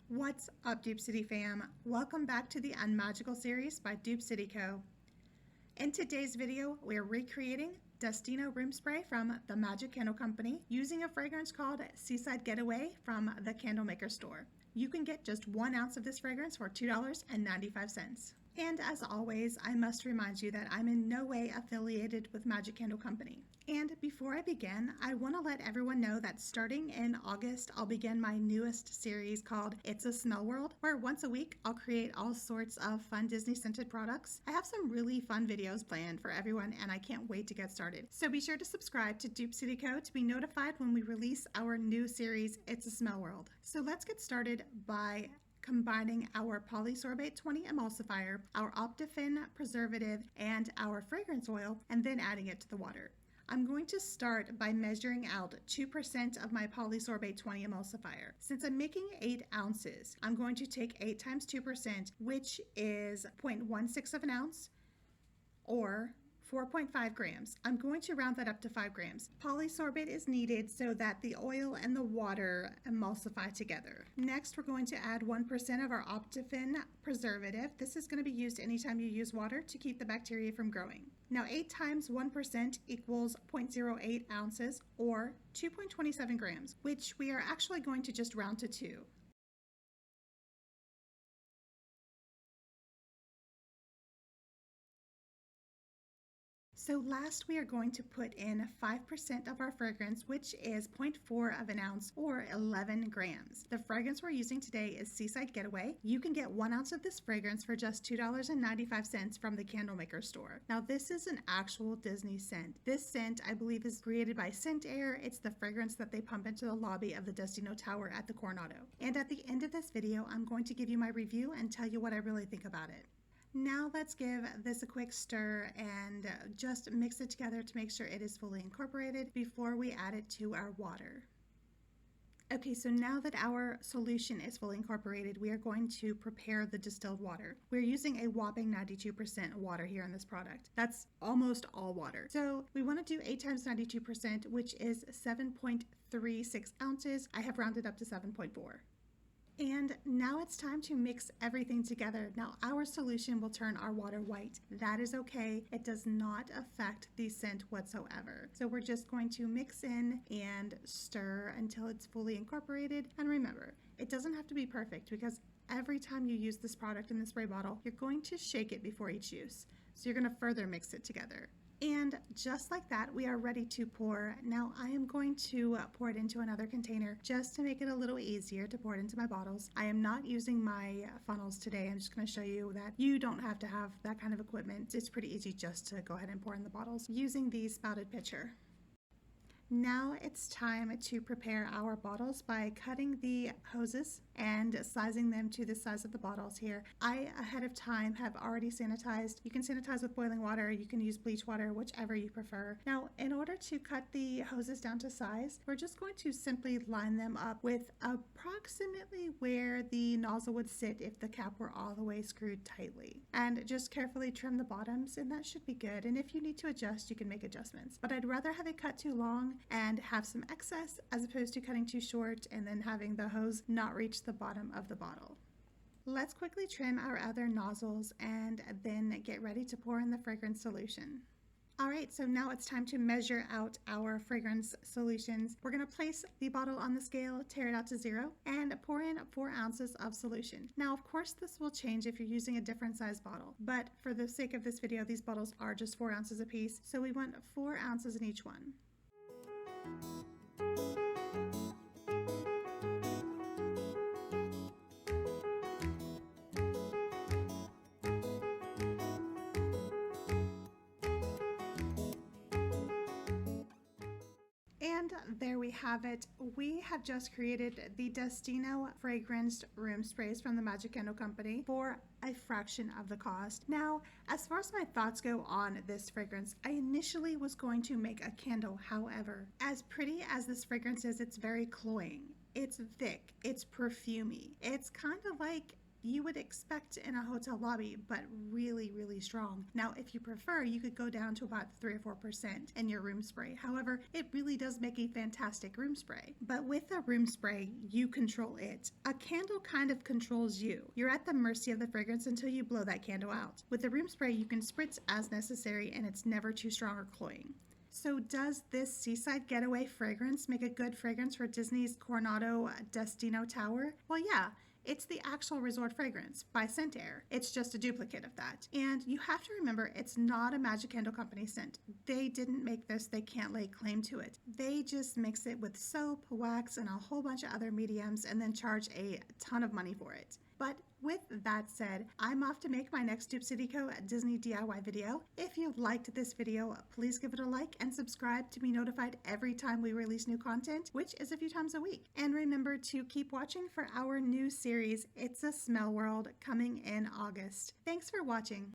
What's up, Dupe City fam? Welcome back to the Unmagical series by Dupe City Co. In today's video, we're recreating Destino room spray from the Magic Candle Company using a fragrance called Seaside Getaway from the Candle Maker store. You can get just 1 ounce of this fragrance for $2.95. And as always, I must remind you that I'm in no way affiliated with Magic Candle Company. And before I begin, I want to let everyone know that starting in August, I'll begin my newest series called It's a Smell World, where once a week I'll create all sorts of fun Disney scented products. I have some really fun videos planned for everyone and I can't wait to get started. So be sure to subscribe to Dupe City Co. to be notified when we release our new series, It's a Smell World. So let's get started by combining our polysorbate 20 emulsifier, our Optifin preservative, and our fragrance oil, and then adding it to the water. I'm going to start by measuring out 2% of my polysorbate 20 emulsifier. Since I'm making 8 ounces, I'm going to take 8 times 2%, which is 0.16 of an ounce, or 4.5 grams. I'm going to round that up to 5 grams. Polysorbate is needed so that the oil and the water emulsify together. Next, we're going to add 1% of our Optifin preservative. This is going to be used anytime you use water to keep the bacteria from growing. Now, 8 times 1% equals 0.08 ounces or 2.27 grams, which we are actually going to just round to 2. So last we are going to put in 5% of our fragrance, which is 0.4 of an ounce or 11 grams. The fragrance we're using today is Seaside Getaway. You can get 1 ounce of this fragrance for just $2.95 from the Candle Maker store. Now this is an actual Disney scent. This scent I believe is created by Scent Air. It's the fragrance that they pump into the lobby of the Destino Tower at the Coronado. And at the end of this video, I'm going to give you my review and tell you what I really think about it. Now let's give this a quick stir and just mix it together to make sure it is fully incorporated before we add it to our water. Okay, so now that our solution is fully incorporated, we are going to prepare the distilled water. We're using a whopping 92% water here in this product. That's almost all water. So we want to do 8 times 92%, which is 7.36 ounces. I have rounded up to 7.4. And now it's time to mix everything together. Now our solution will turn our water white. That is okay. It does not affect the scent whatsoever. So we're just going to mix in and stir until it's fully incorporated. And remember, it doesn't have to be perfect because every time you use this product in the spray bottle, you're going to shake it before each use. So you're going to further mix it together. And just like that, we are ready to pour. Now I am going to pour it into another container just to make it a little easier to pour it into my bottles. I am not using my funnels today. I'm just going to show you that you don't have to have that kind of equipment. It's pretty easy just to go ahead and pour in the bottles using the spouted pitcher. Now it's time to prepare our bottles by cutting the hoses and sizing them to the size of the bottles here. I, ahead of time, have already sanitized. You can sanitize with boiling water, you can use bleach water, whichever you prefer. Now, in order to cut the hoses down to size, we're just going to simply line them up with approximately where the nozzle would sit if the cap were all the way screwed tightly. And just carefully trim the bottoms, and that should be good. And if you need to adjust, you can make adjustments. But I'd rather have it cut too long and have some excess as opposed to cutting too short and then having the hose not reach the bottom of the bottle. Let's quickly trim our other nozzles and then get ready to pour in the fragrance solution. Alright, so now it's time to measure out our fragrance solutions. We're going to place the bottle on the scale, tear it out to 0, and pour in 4 ounces of solution. Now, of course, this will change if you're using a different size bottle, but for the sake of this video, these bottles are just 4 ounces apiece, so we want 4 ounces in each one. And there we have it. We have just created the Destino fragranced room sprays from the Magic Candle Company for a fraction of the cost. Now, as far as my thoughts go on this fragrance, I initially was going to make a candle. However, as pretty as this fragrance is, it's very cloying. It's thick, it's perfumey. It's kind of like you would expect in a hotel lobby, but really, really strong. Now, if you prefer, you could go down to about 3 or 4% in your room spray. However, it really does make a fantastic room spray. But with a room spray, you control it. A candle kind of controls you. You're at the mercy of the fragrance until you blow that candle out. With the room spray, you can spritz as necessary and it's never too strong or cloying. So does this Seaside Getaway fragrance make a good fragrance for Disney's Coronado Destino Tower? Well, yeah. It's the actual resort fragrance by Scent Air. It's just a duplicate of that. And you have to remember, it's not a Magic Candle Company scent. They didn't make this. They can't lay claim to it. They just mix it with soap, wax, and a whole bunch of other mediums and then charge a ton of money for it. But with that said, I'm off to make my next Dupe City Co. Disney DIY video. If you liked this video, please give it a like and subscribe to be notified every time we release new content, which is a few times a week. And remember to keep watching for our new series, It's a Smell World, coming in August. Thanks for watching.